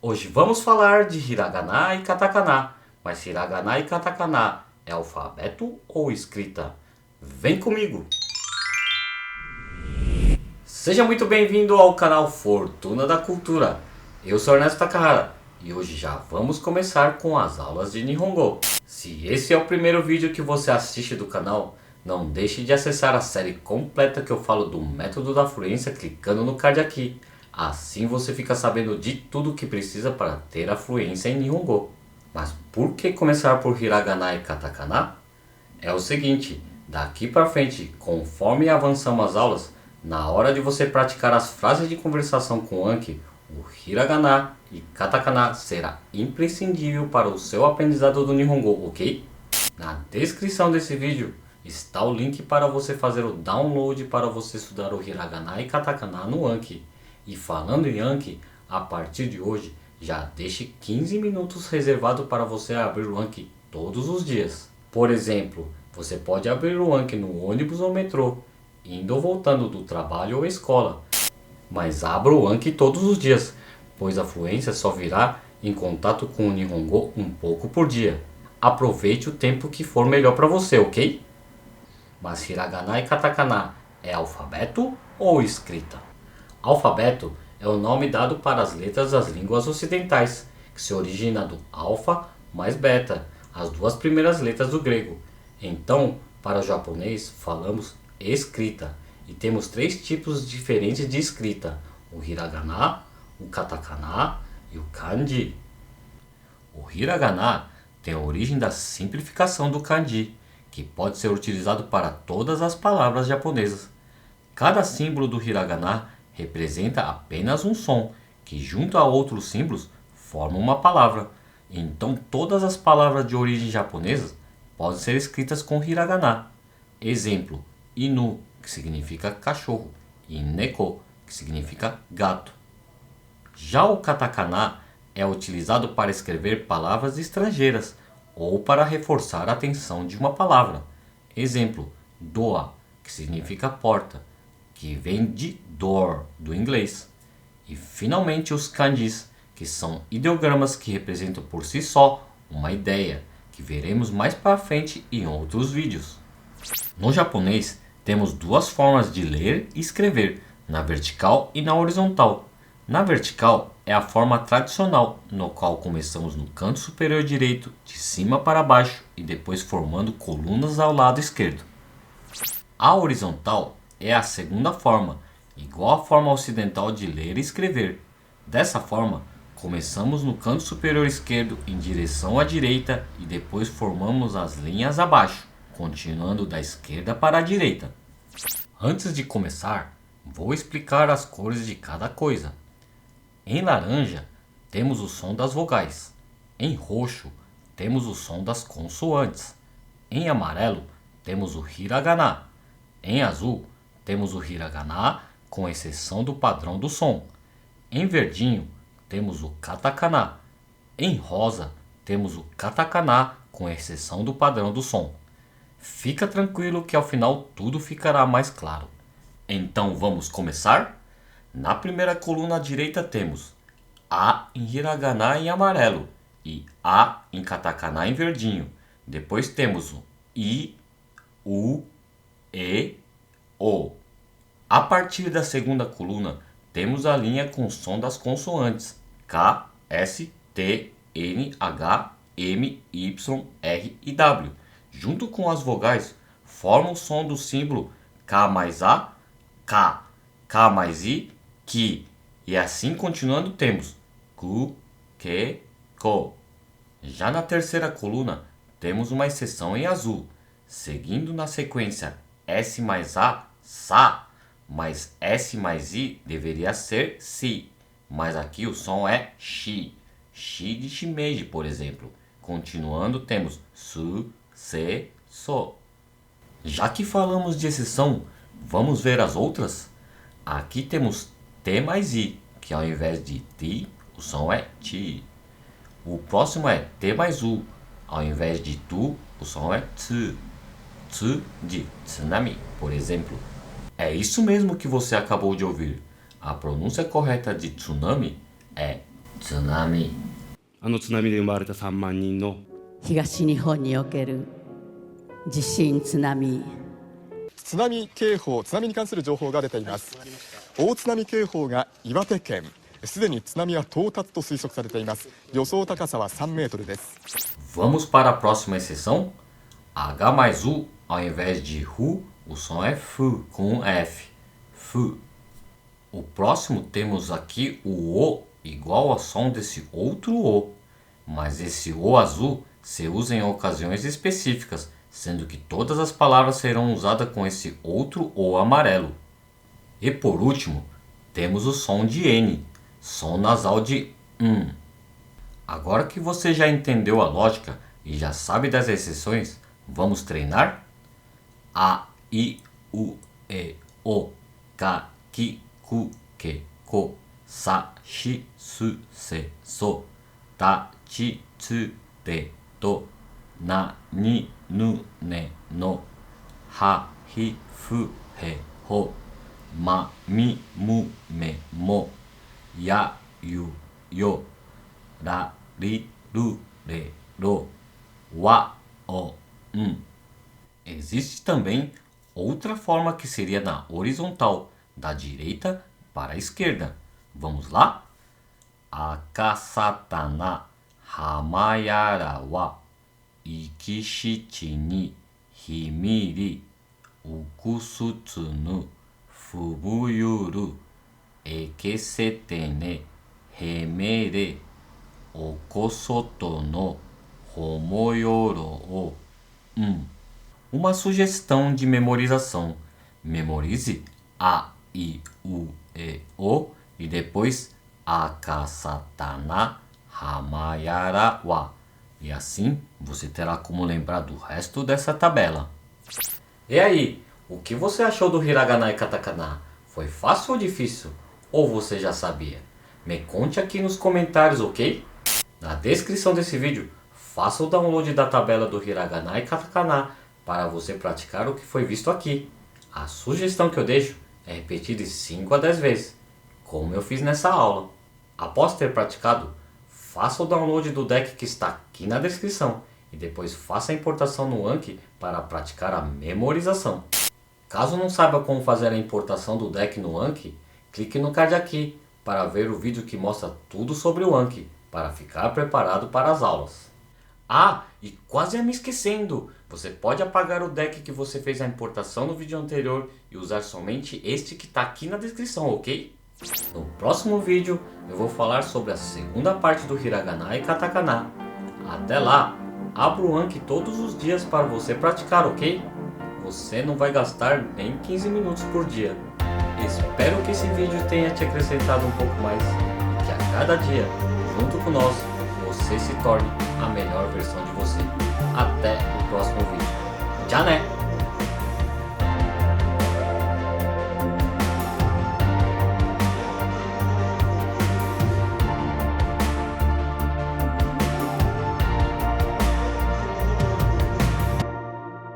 Hoje vamos falar de hiragana e katakana, mas hiragana e katakana é alfabeto ou escrita? Vem comigo! Seja muito bem-vindo ao canal Fortuna da Cultura. Eu sou Ernesto Takahara e hoje já vamos começar com as aulas de Nihongo. Se esse é o primeiro vídeo que você assiste do canal, não deixe de acessar a série completa que eu falo do método da fluência clicando no card aqui. Assim você fica sabendo de tudo o que precisa para ter a fluência em Nihongo. Mas por que começar por hiragana e katakana? É o seguinte, daqui para frente, conforme avançamos as aulas, na hora de você praticar as frases de conversação com Anki, o hiragana e katakana será imprescindível para o seu aprendizado do Nihongo, ok? Na descrição desse vídeo está o link para você fazer o download para você estudar o hiragana e katakana no Anki. E falando em Anki, a partir de hoje, já deixe 15 minutos reservado para você abrir o Anki todos os dias. Por exemplo, você pode abrir o Anki no ônibus ou metrô, indo ou voltando do trabalho ou escola. Mas abra o Anki todos os dias, pois a fluência só virá em contato com o Nihongo um pouco por dia. Aproveite o tempo que for melhor para você, ok? Mas hiragana e katakana é alfabeto ou escrita? Alfabeto é o nome dado para as letras das línguas ocidentais, que se origina do alfa mais beta, as duas primeiras letras do grego. Então, para o japonês, falamos escrita, e temos três tipos diferentes de escrita: o hiragana, o katakana e o kanji. O hiragana tem a origem da simplificação do kanji, que pode ser utilizado para todas as palavras japonesas. Cada símbolo do hiragana representa apenas um som, que junto a outros símbolos forma uma palavra. Então todas as palavras de origem japonesa podem ser escritas com hiragana. Exemplo, inu, que significa cachorro, e neko, que significa gato. Já o katakana é utilizado para escrever palavras estrangeiras ou para reforçar a tensão de uma palavra. Exemplo, doa, que significa porta, que vem de door, do inglês. E finalmente os kanjis, que são ideogramas que representam por si só uma ideia, que veremos mais para frente em outros vídeos. No japonês, temos duas formas de ler e escrever, na vertical e na horizontal. Na vertical é a forma tradicional, no qual começamos no canto superior direito, de cima para baixo e depois formando colunas ao lado esquerdo. A horizontal é a segunda forma, igual à forma ocidental de ler e escrever. Dessa forma, começamos no canto superior esquerdo em direção à direita e depois formamos as linhas abaixo, continuando da esquerda para a direita. Antes de começar, vou explicar as cores de cada coisa. Em laranja, temos o som das vogais. Em roxo, temos o som das consoantes. Em amarelo, temos o hiragana. Em azul, temos o hiragana, com exceção do padrão do som. Em verdinho, temos o katakana. Em rosa, temos o katakana, com exceção do padrão do som. Fica tranquilo que ao final tudo ficará mais claro. Então vamos começar? Na primeira coluna à direita temos A em hiragana em amarelo e A em katakana em verdinho. Depois temos o I, U, E, O. A partir da segunda coluna, temos a linha com o som das consoantes K, S, T, N, H, M, Y, R e W. Junto com as vogais, formam o som do símbolo K mais A, K, K mais I, Ki. E assim continuando temos Ku, Ke, Ko. Já na terceira coluna, temos uma exceção em azul, seguindo na sequência S mais A, Sa, mas S mais I deveria ser Si, mas aqui o som é Shi, Shi de shimeji, por exemplo. Continuando temos Su, Se, So. Já que falamos de exceção, vamos ver as outras? Aqui temos T mais I, que ao invés de Ti, o som é Ti. O próximo é T mais U, ao invés de Tu, o som é Tsu. Tsu de tsunami, por exemplo. É isso mesmo que você acabou de ouvir. A pronúncia correta de tsunami é 津波。津波で生まれた3万人の東日本における地震津波警報、津波に関する情報が出ています。大津波警報が岩手県、すでに津波は到達と推測されています。予想高さは3メートルです。 Vamos para a próxima exceção. H mais U, ao invés de RU, o som é FU, com um F. FU. O próximo temos aqui o O igual ao som desse outro O. Mas esse O azul se usa em ocasiões específicas, sendo que todas as palavras serão usadas com esse outro O amarelo. E por último, temos o som de N, som nasal de Agora que você já entendeu a lógica e já sabe das exceções, vamos treinar? A, I, U, E, O, Ka, Ki, Ku, Ke, Ko, Sa, Shi, Su, Se, So, Ta, Chi, Tsu, Te, To, Na, Ni, Nu, Ne, No, Ha, Hi, Fu, He, Ho, Ma, Mi, Mu, Me, Mo, Ya, Yu, Yo, Ra, Ri, Ru, Re, Ro, Wa, O, Existe também outra forma que seria na horizontal, da direita para a esquerda. Vamos lá? Akasatana hamayara wa ikishichi ni himiri ukusutsu no fubuyuru ekesete ne hemere okosoto no homoyoro o Uma sugestão de memorização. Memorize A, I, U, E, O e depois Akasatana hamayara wa. E assim você terá como lembrar do resto dessa tabela. E aí, o que você achou do hiragana e katakana? Foi fácil ou difícil? Ou você já sabia? Me conte aqui nos comentários, ok? Na descrição desse vídeo, faça o download da tabela do hiragana e katakana para você praticar o que foi visto aqui. A sugestão que eu deixo é repetir de 5 a 10 vezes, como eu fiz nessa aula. Após ter praticado, faça o download do deck que está aqui na descrição e depois faça a importação no Anki para praticar a memorização. Caso não saiba como fazer a importação do deck no Anki, clique no card aqui para ver o vídeo que mostra tudo sobre o Anki, para ficar preparado para as aulas. Ah, e quase ia me esquecendo! Você pode apagar o deck que você fez a importação no vídeo anterior e usar somente este que está aqui na descrição, ok? No próximo vídeo eu vou falar sobre a segunda parte do hiragana e katakana. Até lá, abra o Anki todos os dias para você praticar, ok? Você não vai gastar nem 15 minutos por dia. Espero que esse vídeo tenha te acrescentado um pouco mais e que a cada dia, junto conosco, você se torne a melhor versão de você. Até o próximo vídeo. Já né?